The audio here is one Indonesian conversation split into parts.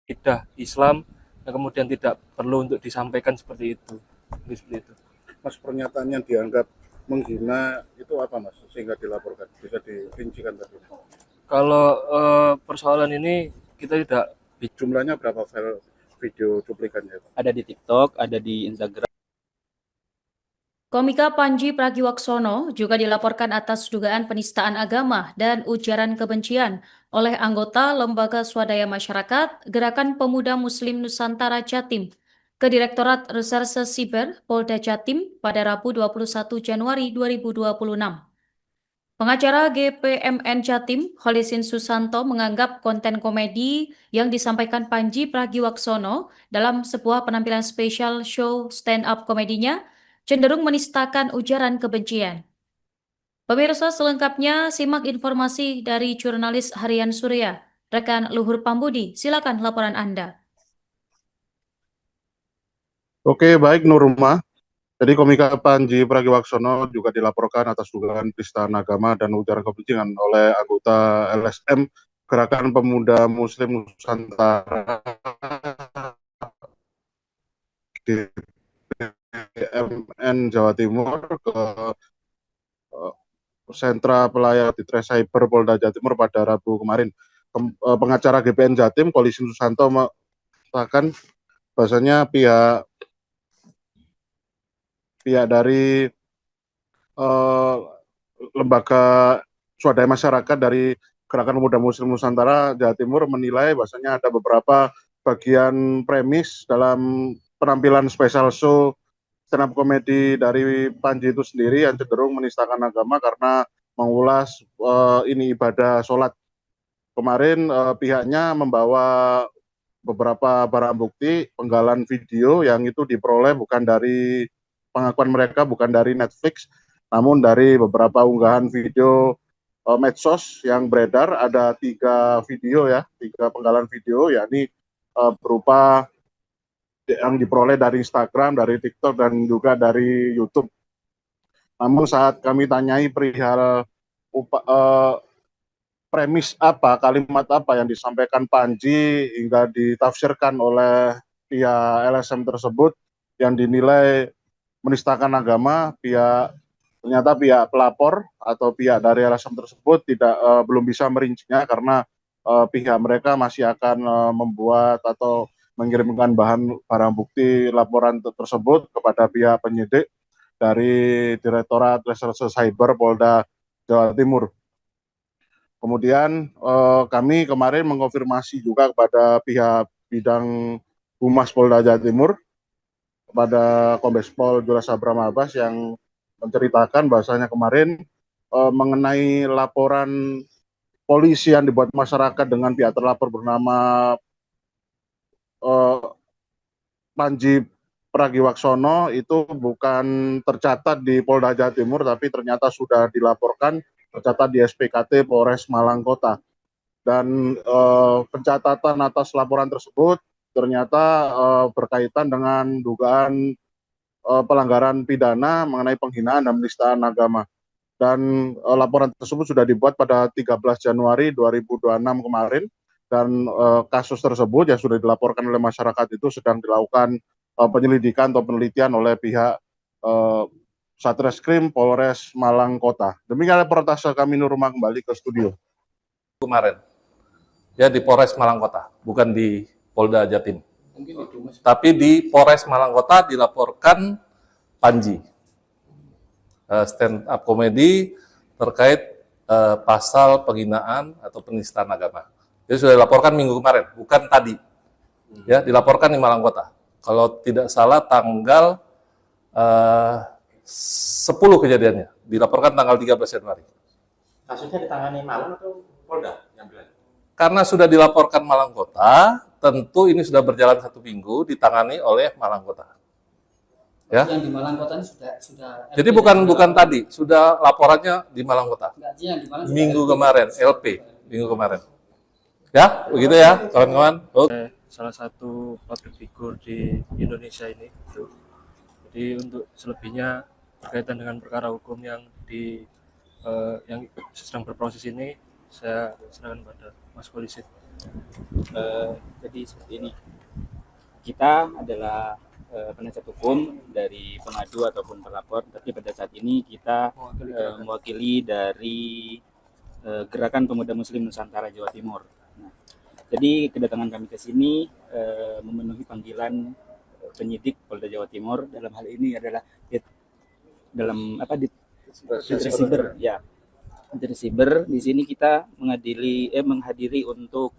akidah Islam yang kemudian tidak perlu untuk disampaikan seperti itu. Seperti itu. Mas, pernyataan yang dianggap menghina itu apa, Mas, sehingga dilaporkan? Bisa dirincikan tadi? Kalau persoalan ini kita tidak. Jumlahnya berapa file video cuplikannya? Ada di TikTok, ada di Instagram. Komika Panji Pragiwaksono juga dilaporkan atas dugaan penistaan agama dan ujaran kebencian oleh anggota Lembaga Swadaya Masyarakat Gerakan Pemuda Muslim Nusantara Jatim ke Direktorat Reserse Siber Polda Jatim pada Rabu 21 Januari 2026. Pengacara GPMN Jatim, Holisin Susanto, menganggap konten komedi yang disampaikan Panji Pragiwaksono dalam sebuah penampilan spesial show stand-up komedinya cenderung menistakan ujaran kebencian. Pemirsa, selengkapnya simak informasi dari jurnalis Harian Surya. Rekan Luhur Pambudi, silakan laporan Anda. Oke, baik Nurma. Jadi komika Panji Pragiwaksono juga dilaporkan atas dugaan penistaan agama dan ujaran kebencian oleh anggota LSM Gerakan Pemuda Muslim Nusantara GPMN Jawa Timur ke sentra pelayanan di Cyber Polda Jawa Timur pada Rabu kemarin. Pengacara GPN Jatim, Holisin Susanto, mengatakan bahwasanya pihak dari lembaga swadaya masyarakat dari Gerakan Pemuda Muslim Nusantara Jawa Timur menilai bahwasanya ada beberapa bagian premis dalam penampilan special show stand up komedi dari Panji itu sendiri yang cenderung menistakan agama karena mengulas ini ibadah sholat. Kemarin pihaknya membawa beberapa barang bukti penggalan video yang itu diperoleh bukan dari pengakuan mereka, bukan dari Netflix, namun dari beberapa unggahan video medsos yang beredar. Ada 3 video ya, 3 penggalan video, yakni berupa yang diperoleh dari Instagram, dari TikTok, dan juga dari YouTube. Namun saat kami tanyai perihal premis apa, kalimat apa yang disampaikan Panji hingga ditafsirkan oleh pihak LSM tersebut yang dinilai menistakan agama, ternyata pihak pelapor atau pihak dari LSM tersebut belum bisa merincinya karena pihak mereka masih akan membuat atau mengirimkan barang bukti laporan tersebut kepada pihak penyidik dari Direktorat Reserse Cyber Polda Jawa Timur. Kemudian kami kemarin mengonfirmasi juga kepada pihak bidang Humas Polda Jawa Timur, kepada Kombes Pol Juras Abram Abbas, yang menceritakan bahwasanya kemarin mengenai laporan polisi yang dibuat masyarakat dengan pihak terlapor bernama Panji Pragiwaksono itu bukan tercatat di Polda Jawa Timur, tapi ternyata sudah dilaporkan, tercatat di SPKT Polres Malang Kota. Dan pencatatan atas laporan tersebut ternyata berkaitan dengan dugaan pelanggaran pidana mengenai penghinaan dan penistaan agama. Dan laporan tersebut sudah dibuat pada 13 Januari 2026 kemarin, dan kasus tersebut yang sudah dilaporkan oleh masyarakat itu sedang dilakukan penyelidikan atau penelitian oleh pihak Satreskrim Polres Malang Kota. Demikian reportase kami, Nurma, kembali ke studio. Kemarin ya di Polres Malang Kota, bukan di Polda Jatim. Tapi di Polres Malang Kota dilaporkan Panji stand up komedi terkait pasal penghinaan atau penistaan agama. Jadi sudah dilaporkan minggu kemarin, bukan tadi. Ya, dilaporkan di Malang Kota. Kalau tidak salah tanggal 10 kejadiannya, dilaporkan tanggal 13 Januari. Kasusnya ditangani Malang atau Polda yang bilang? Karena sudah dilaporkan Malang Kota, tentu ini sudah berjalan 1 minggu ditangani oleh Malang Kota. Ya. Yang di Malang Kota ini sudah Jadi bukan tadi, sudah laporannya di Malang Kota. Minggu kemarin, LP, minggu kemarin. Ya, begitu ya, kawan-kawan. Salah satu public figure di Indonesia ini. Jadi untuk selebihnya berkaitan dengan perkara hukum yang yang sedang berproses ini, saya serahkan pada Mas Polisi. Jadi seperti ini, kita adalah penasihat hukum dari pengadu ataupun pelapor, tapi pada saat ini kita mewakili dari Gerakan Pemuda Muslim Nusantara Jawa Timur. Nah, jadi kedatangan kami ke sini memenuhi panggilan penyidik Polda Jawa Timur, dalam hal ini adalah Siber, ya. Dari Siber, di sini kita menghadiri untuk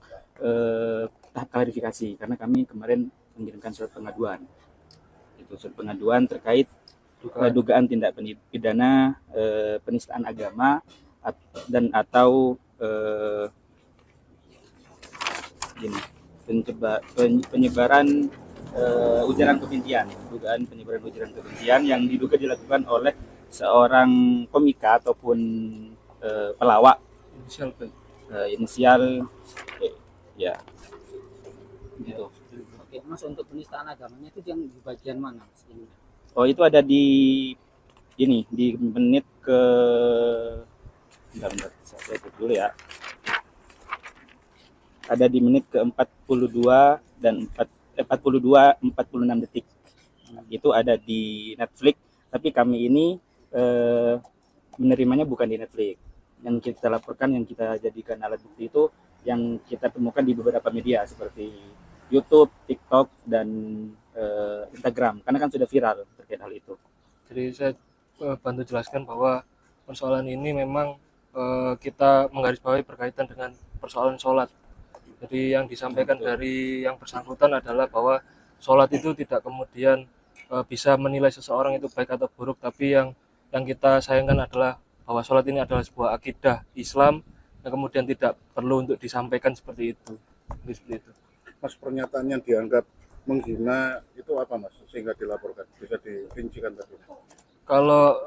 tahap klarifikasi, karena kami kemarin mengirimkan surat pengaduan. Itu surat pengaduan terkait dugaan tindak pidana penistaan agama dan atau penyebaran ujaran kebencian, dugaan penyebaran ujaran kebencian yang diduga dilakukan oleh seorang komika ataupun pelawak inisial P, ya gitu. Oke, Mas, untuk penistaan agamanya itu yang di bagian mana, Mas? Oh, itu ada di menit ke bentar, saya cek dulu ya. Ada di menit ke 42 dan 46 detik. Nah, itu ada di Netflix, tapi kami ini menerimanya bukan di Netflix. Yang kita laporkan, yang kita jadikan alat bukti itu yang kita temukan di beberapa media seperti YouTube, TikTok, dan Instagram, karena kan sudah viral terkait hal itu. Jadi saya bantu jelaskan bahwa persoalan ini memang kita menggarisbawahi berkaitan dengan persoalan sholat. Jadi yang disampaikan dari yang bersangkutan adalah bahwa sholat itu tidak kemudian bisa menilai seseorang itu baik atau buruk, tapi yang kita sayangkan adalah bahwa sholat ini adalah sebuah akidah Islam yang kemudian tidak perlu untuk disampaikan seperti itu. Seperti itu. Mas, pernyataan yang dianggap menghina itu apa, Mas, sehingga dilaporkan? Bisa dirincikan tadi? Kalau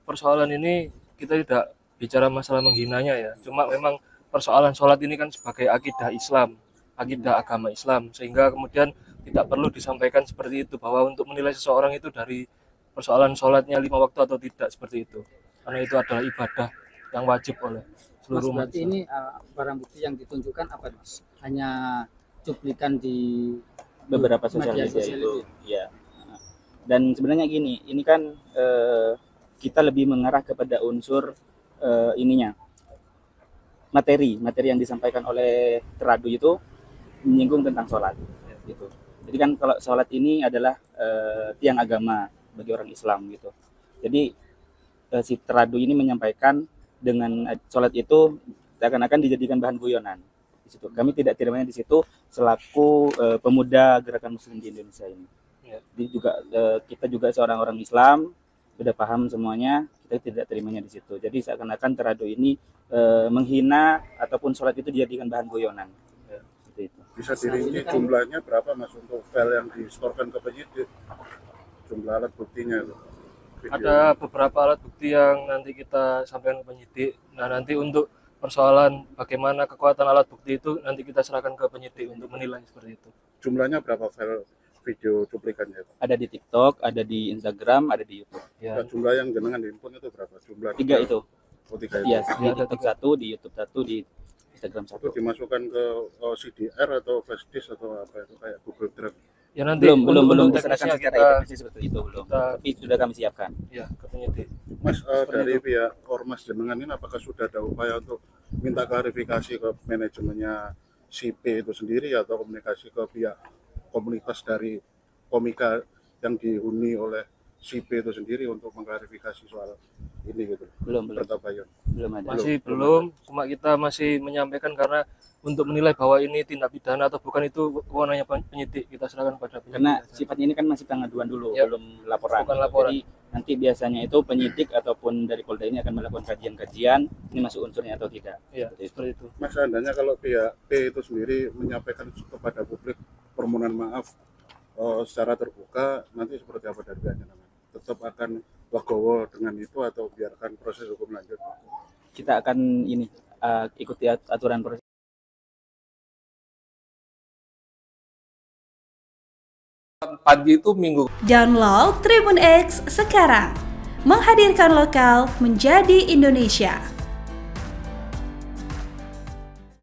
persoalan ini kita tidak bicara masalah menghinanya ya, cuma memang persoalan sholat ini kan sebagai akidah Islam, akidah agama Islam, sehingga kemudian tidak perlu disampaikan seperti itu, bahwa untuk menilai seseorang itu dari persoalan sholatnya 5 waktu atau tidak, seperti itu, karena itu adalah ibadah yang wajib oleh seluruh umat. Berarti ini barang bukti yang ditunjukkan apa, Mas? Hanya cuplikan di Beberapa sosial media itu, ya. Dan sebenarnya gini, ini kan kita lebih mengarah kepada unsur materi yang disampaikan oleh teradu itu menyinggung tentang sholat, gitu. Jadi kan kalau sholat ini adalah tiang agama bagi orang Islam, gitu. Jadi si teradu ini menyampaikan dengan sholat itu seakan-akan dijadikan bahan guyonan. Di situ kami tidak terimanya di situ selaku pemuda gerakan Muslim di Indonesia ini. Jadi juga kita juga seorang orang Islam, sudah paham semuanya, kita tidak terimanya di situ. Jadi seakan-akan teradu ini menghina ataupun sholat itu dijadikan bahan guyonan. Seperti itu. Bisa dirinci jumlahnya berapa, Mas, untuk file yang disetorkan ke penyidik? Jumlah alat buktinya itu. Ada beberapa alat bukti yang nanti kita sampaikan ke penyidik. Nah, nanti untuk persoalan bagaimana kekuatan alat bukti itu nanti kita serahkan ke penyidik untuk menilai seperti itu. Jumlahnya berapa file video cuplikannya itu? Ada di TikTok, ada di Instagram, ada di YouTube. Ya. Nah, jumlah yang jenengan diimpun itu berapa? Jumlah 3 itu. Oh, 3 itu. Iya, di TikTok 1, di YouTube 1, di Instagram 1. Itu dimasukkan ke CDR atau flash disk atau apa itu, kayak Google Drive? Ya nanti belum untuk diserahkan teknisnya secara teknis seperti itu belum. Tapi sudah kami siapkan. Ya, ke penyidik. Mas, dari pihak Ormas jenengan ini apakah sudah ada upaya untuk minta klarifikasi ke manajemennya si P itu sendiri atau komunikasi ke pihak komunitas dari komika yang dihuni oleh si P itu sendiri untuk mengklarifikasi soal ini gitu? Belum Bertabayun. belum ada. Masih belum, cuma kita masih menyampaikan karena untuk menilai bahwa ini tindak pidana atau bukan itu kewenangannya penyidik, kita serahkan pada penyidik. Karena sifatnya ini kan masih pengaduan dulu, Ya, belum laporan. bukan laporan. Jadi nanti biasanya itu penyidik ataupun dari Polda ini akan melakukan kajian-kajian ini masuk unsurnya atau tidak. Iya, seperti itu. Mas, seandainya kalau pihak P itu sendiri menyampaikan kepada publik permohonan maaf secara terbuka, nanti seperti apa dari pihaknya? Tetap akan legowo dengan itu atau biarkan proses hukum lanjut? Kita akan ikuti aturan proses. Pagi itu minggu Download Tribun X sekarang, menghadirkan lokal menjadi Indonesia.